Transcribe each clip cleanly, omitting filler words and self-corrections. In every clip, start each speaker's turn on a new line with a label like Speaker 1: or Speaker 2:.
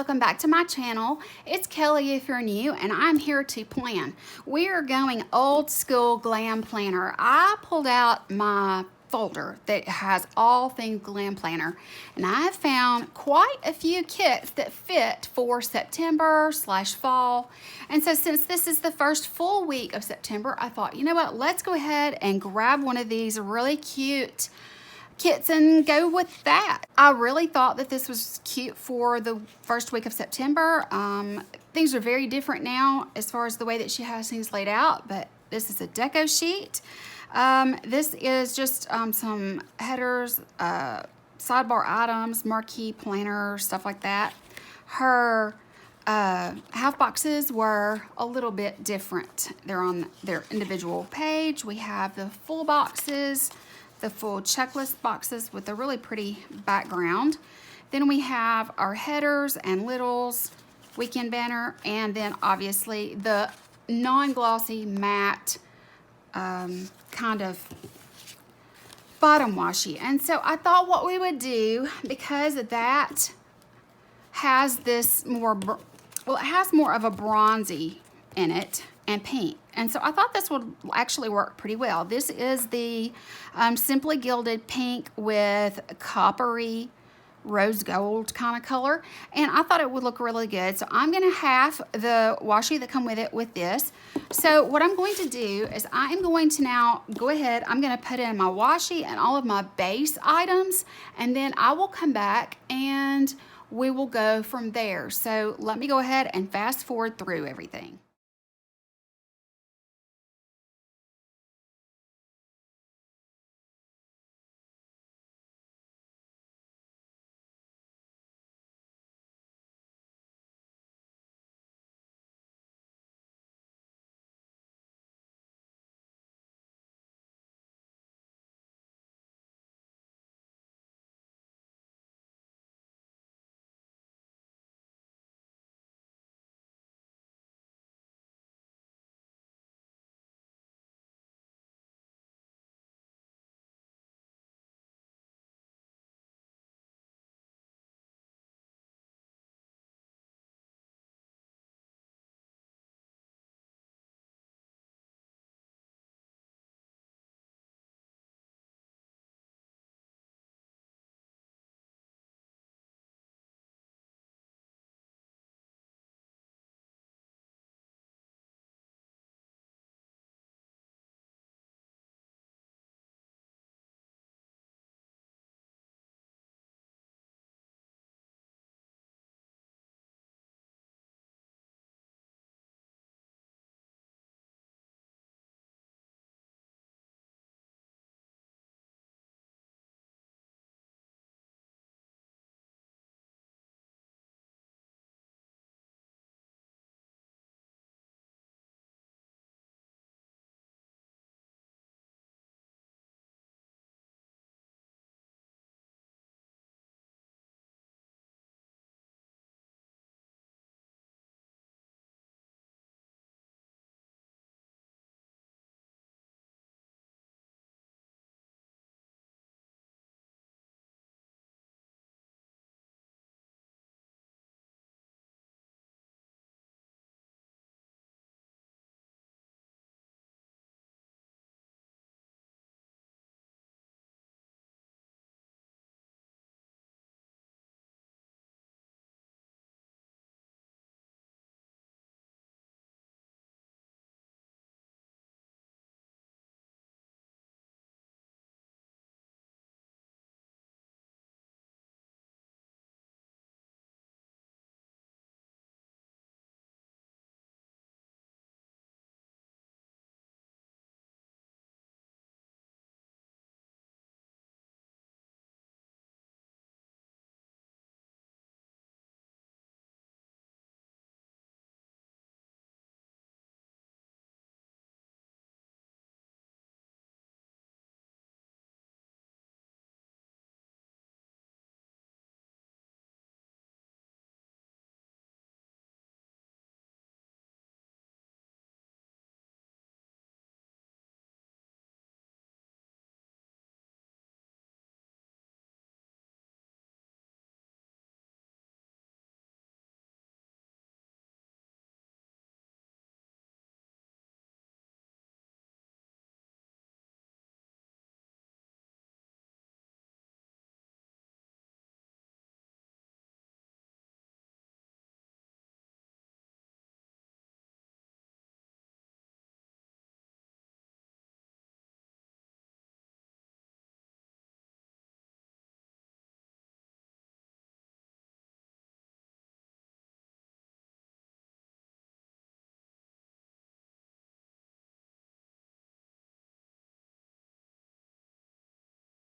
Speaker 1: welcome back to my channel. It's Kelly if you're new, and I'm here to plan. We are going old school glam planner. I pulled out my folder that has all things glam planner, and I have found quite a few kits that fit for September/fall. And so since this is the first full week of September, I thought, you know what, let's go ahead and grab one of these really cute kits and go with that. I really thought that this was cute for the first week of September. Things are very different now as far as the way that she has things laid out, but this is a deco sheet. This is just some headers, sidebar items, marquee planner, stuff like that. Her half boxes were a little bit different. They're on their individual page. We have the full boxes, the full checklist boxes with a really pretty background. Then we have our headers and littles, weekend banner, and then obviously the non-glossy matte kind of bottom washi. And so I thought what we would do, because that has this more, well, it has more of a bronzy in it and pink. And so I thought this would actually work pretty well. This is the Simply Gilded pink with coppery rose gold kind of color. And I thought it would look really good. So I'm gonna have the washi that come with it with this. So what I'm going to do is I am going to now go ahead, I'm gonna put in my washi and all of my base items, and then I will come back and we will go from there. So let me go ahead and fast forward through everything.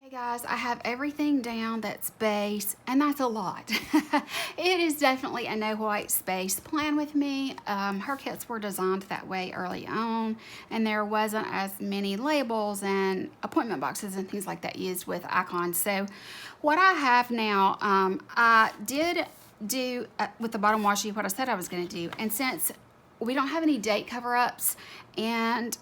Speaker 1: Hey guys, I have everything down that's base, and that's a lot. It is definitely a no white space plan with me. Her kits were designed that way early on, and there wasn't as many labels and appointment boxes and things like that used with icons. So what I have now, I did do with the bottom washi what I said I was going to do, and since we don't have any date cover-ups, and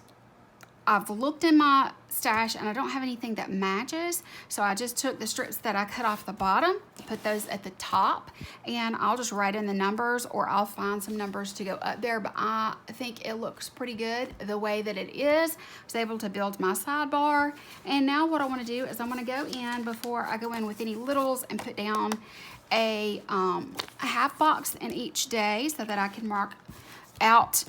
Speaker 1: I've looked in my stash and I don't have anything that matches, so I just took the strips that I cut off the bottom, put those at the top, and I'll just write in the numbers, or I'll find some numbers to go up there, but I think it looks pretty good the way that it is. I was able to build my sidebar, and now what I want to do is I'm going to go in before I go in with any littles and put down a half box in each day so that I can mark out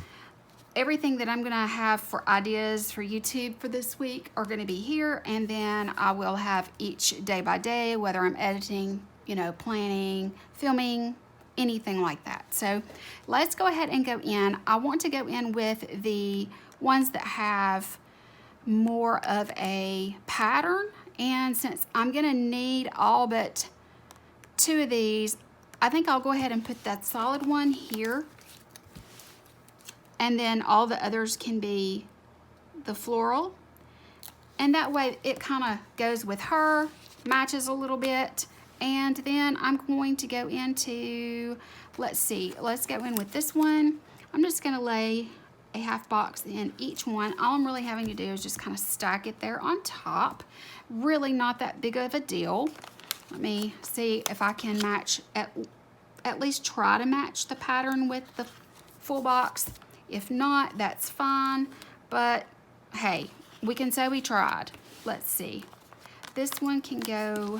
Speaker 1: everything that I'm gonna have for ideas for YouTube for this week are gonna be here, and then I will have each day by day, whether I'm editing, you know, planning, filming, anything like that. So let's go ahead and go in. I want to go in with the ones that have more of a pattern, and since I'm gonna need all but 2 of these, I think I'll go ahead and put that solid one here, and then all the others can be the floral, and that way it kind of goes with her, matches a little bit. And then I'm going to go into, let's see, let's go in with this one. I'm just going to lay a half box in each one. All I'm really having to do is just kind of stack it there on top. Really not that big of a deal. Let me see if I can match, at least try to match the pattern with the full box. If not, that's fine, but hey, we can say we tried. Let's see. This one can go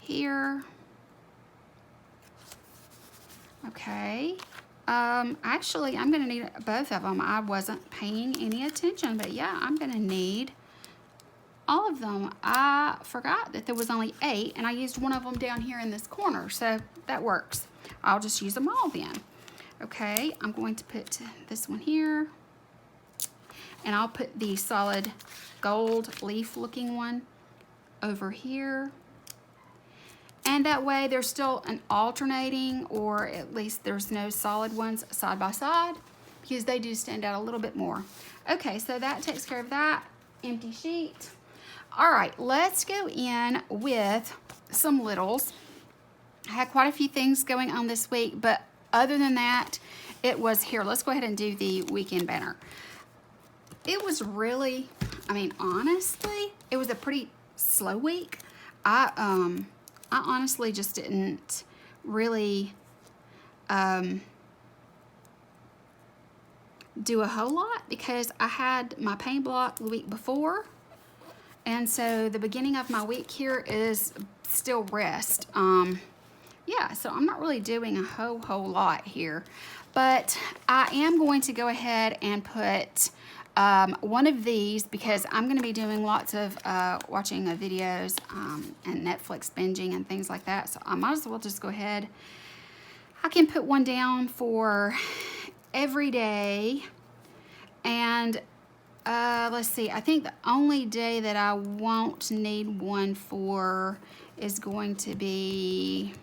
Speaker 1: here. Okay. Actually, I'm gonna need both of them. I wasn't paying any attention, but yeah, I'm gonna need all of them. I forgot that there was only 8, and I used one of them down here in this corner, so that works. I'll just use them all then. Okay, I'm going to put this one here, and I'll put the solid gold leaf looking one over here, and that way there's still an alternating, or at least there's no solid ones side by side, because they do stand out a little bit more. Okay, so that takes care of that empty sheet. All right, let's go in with some littles. I had quite a few things going on this week, but other than that, it was here. Let's go ahead and do the weekend banner. It was really, I mean, honestly, it was a pretty slow week. I honestly just didn't really do a whole lot because I had my paint block the week before, and so the beginning of my week here is still rest. Yeah, so I'm not really doing a whole lot here, but I am going to go ahead and put one of these, because I'm going to be doing lots of watching videos and Netflix binging and things like that, so I might as well just go ahead. I can put one down for every day, and let's see, I think the only day that I won't need one for is going to be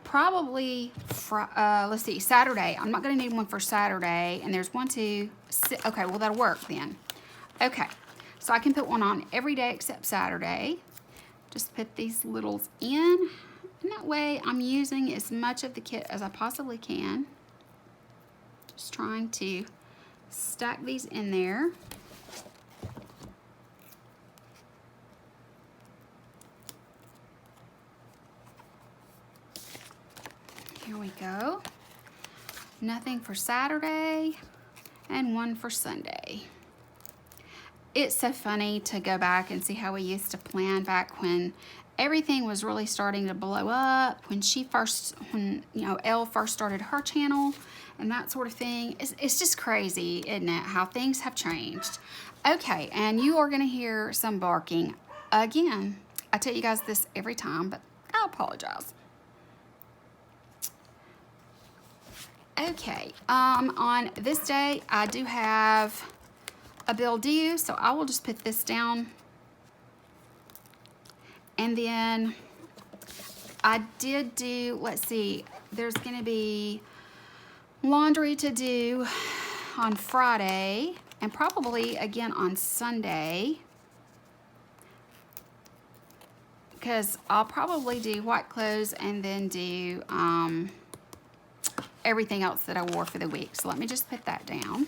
Speaker 1: probably, let's see, Saturday. I'm not going to need one for Saturday, and there's 1, 2, 6. Okay, well, that'll work then. Okay, so I can put one on every day except Saturday. Just put these littles in, and that way I'm using as much of the kit as I possibly can. Just trying to stack these in there. Here we go. Nothing for Saturday and one for Sunday. It's so funny to go back and see how we used to plan back when everything was really starting to blow up, when you know, Elle first started her channel and that sort of thing. It's just crazy, isn't it, how things have changed. Okay, and you are gonna hear some barking again. I tell you guys this every time, but I apologize. Okay, on this day, I do have a bill due, so I will just put this down And then I did do, let's see, there's gonna be laundry to do on Friday and probably again on Sunday, because I'll probably do white clothes and then do everything else that I wore for the week. So let me just put that down.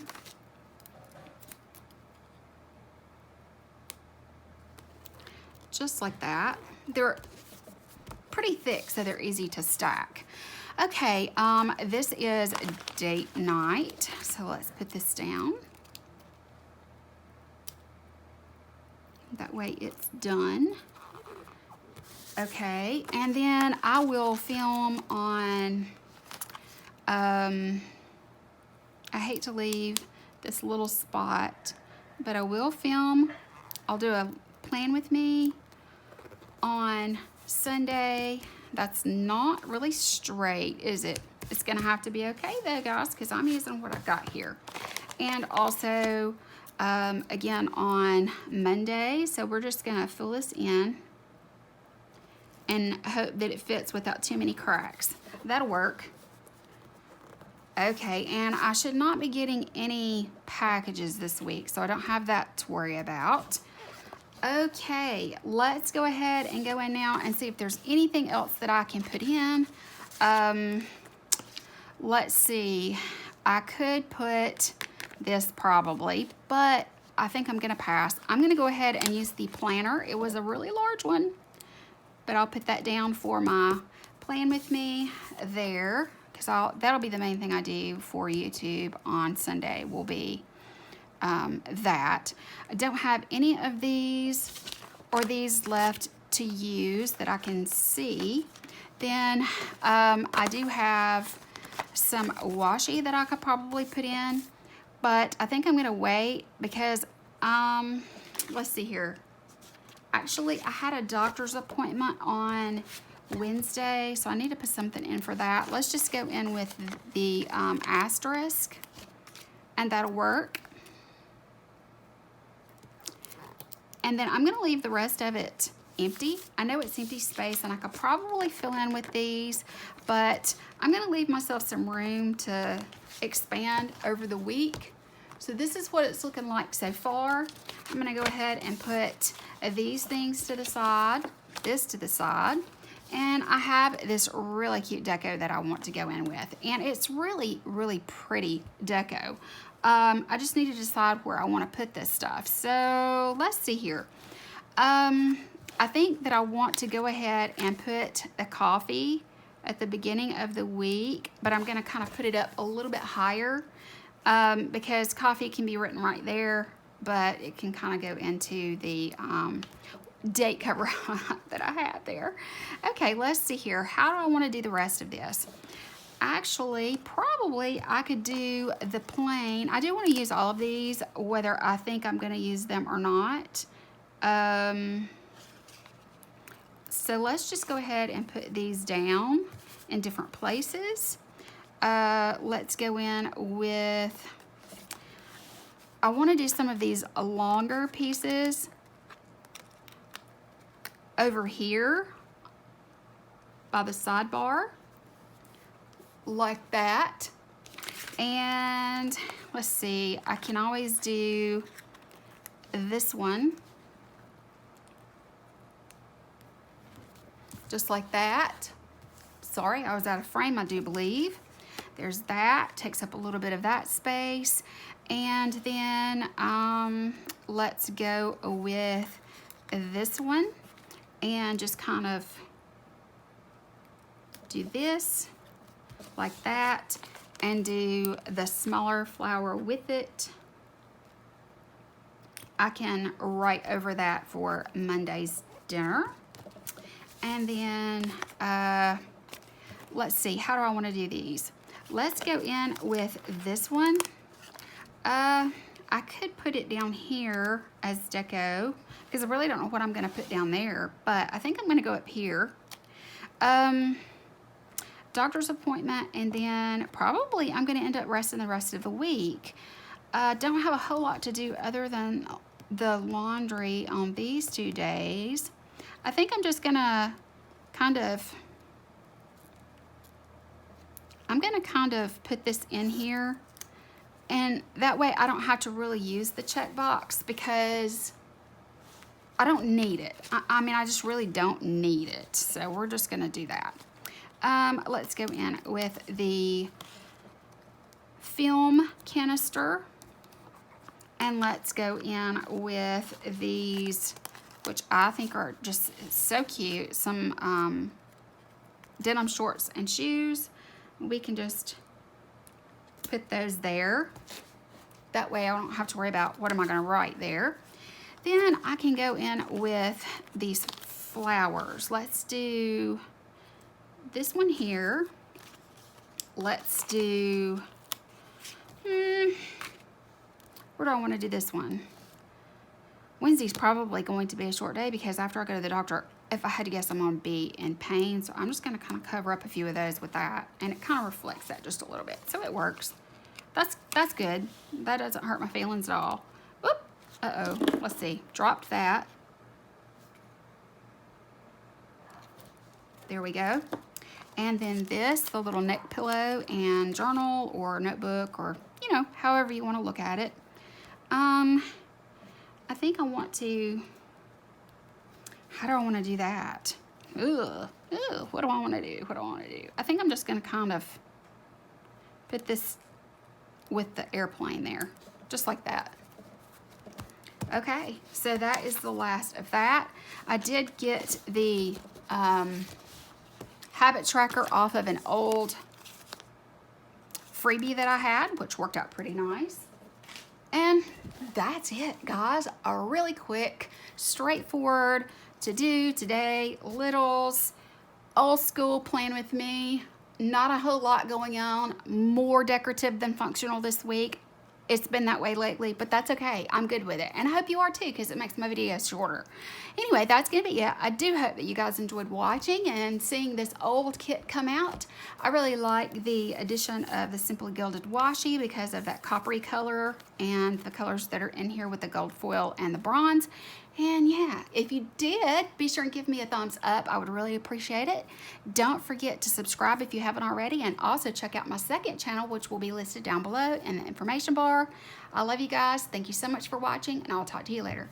Speaker 1: Just like that. They're pretty thick, so they're easy to stack. Okay, this is date night. So let's put this down. That way it's done. Okay, and then I will film on, I hate to leave this little spot, but I will film. I'll do a plan with me on Sunday. That's not really straight, is it? It's gonna have to be okay though, guys, because I'm using what I've got here. And also, again on Monday, so we're just gonna fill this in and hope that it fits without too many cracks. That'll work. Okay, and I should not be getting any packages this week, so I don't have that to worry about. Okay, let's go ahead and go in now and see if there's anything else that I can put in. Let's see, I could put this probably, but I think I'm gonna pass. I'm gonna go ahead and use the planner. It was a really large one, but I'll put that down for my plan with me there, because that'll be the main thing I do for YouTube on Sunday will be that. I don't have any of these or these left to use that I can see. Then I do have some washi that I could probably put in, but I think I'm gonna wait because let's see here. Actually, I had a doctor's appointment on Wednesday, so I need to put something in for that. Let's just go in with the asterisk, and that'll work. And then I'm gonna leave the rest of it empty. I know it's empty space and I could probably fill in with these, but I'm gonna leave myself some room to expand over the week. So this is what it's looking like so far. I'm gonna go ahead and put these things to the side, this to the side, and I have this really cute deco that I want to go in with. And it's really, really pretty deco. I just need to decide where I want to put this stuff. So let's see here. I think that I want to go ahead and put the coffee at the beginning of the week, but I'm going to kind of put it up a little bit higher because coffee can be written right there, but it can kind of go into the date cover that I had there. Okay, let's see here. How do I want to do the rest of this? Actually, probably I could do the plain. I do want to use all of these, whether I think I'm going to use them or not. So let's just go ahead and put these down in different places. Let's go in with, I want to do some of these longer pieces over here by the sidebar, like that. And let's see, I can always do this one just like that. Sorry, I was out of frame, I do believe. There's that, takes up a little bit of that space. And then let's go with this one and just kind of do this like that and do the smaller flower with it. I can write over that for Monday's dinner. And then let's see, how do I want to do these? Let's go in with this one. I could put it down here as deco because I really don't know what I'm going to put down there, but I think I'm going to go up here. Doctor's appointment, and then probably I'm going to end up resting the rest of the week. Don't have a whole lot to do other than the laundry on these 2 days. I think I'm just gonna kind of, put this in here, and that way I don't have to really use the checkbox because I don't need it. I mean, I just really don't need it. So we're just gonna do that. Let's go in with the film canister, and let's go in with these, which I think are just so cute, some denim shorts and shoes. We can just put those there. That way I don't have to worry about what am I gonna write there. Then I can go in with these flowers. Let's do this one here. Let's do, where do I want to do this one? Wednesday's probably going to be a short day because after I go to the doctor, if I had to guess, I'm going to be in pain. So I'm just going to kind of cover up a few of those with that. And it kind of reflects that just a little bit. So it works. That's good. That doesn't hurt my feelings at all. Oop. Uh-oh. Let's see. Dropped that. There we go. And then this, the little neck pillow and journal or notebook, or, you know, however you want to look at it. I think I want to, how do I want to do that? Ugh, what do I want to do? What do I want to do? I think I'm just going to kind of put this with the airplane there, just like that. Okay, so that is the last of that. I did get the habit tracker off of an old freebie that I had, which worked out pretty nice. And that's it, guys. A really quick, straightforward to do today, littles, old school plan with me. Not a whole lot going on, more decorative than functional this week. It's been that way lately, but that's okay. I'm good with it. And I hope you are too, because it makes my videos shorter. Anyway, that's going to be it. I do hope that you guys enjoyed watching and seeing this old kit come out. I really like the addition of the Simply Gilded washi because of that coppery color and the colors that are in here with the gold foil and the bronze. And yeah, if you did, be sure and give me a thumbs up. I would really appreciate it. Don't forget to subscribe if you haven't already, and also check out my second channel, which will be listed down below in the information bar. I love you guys. Thank you so much for watching, and I'll talk to you later.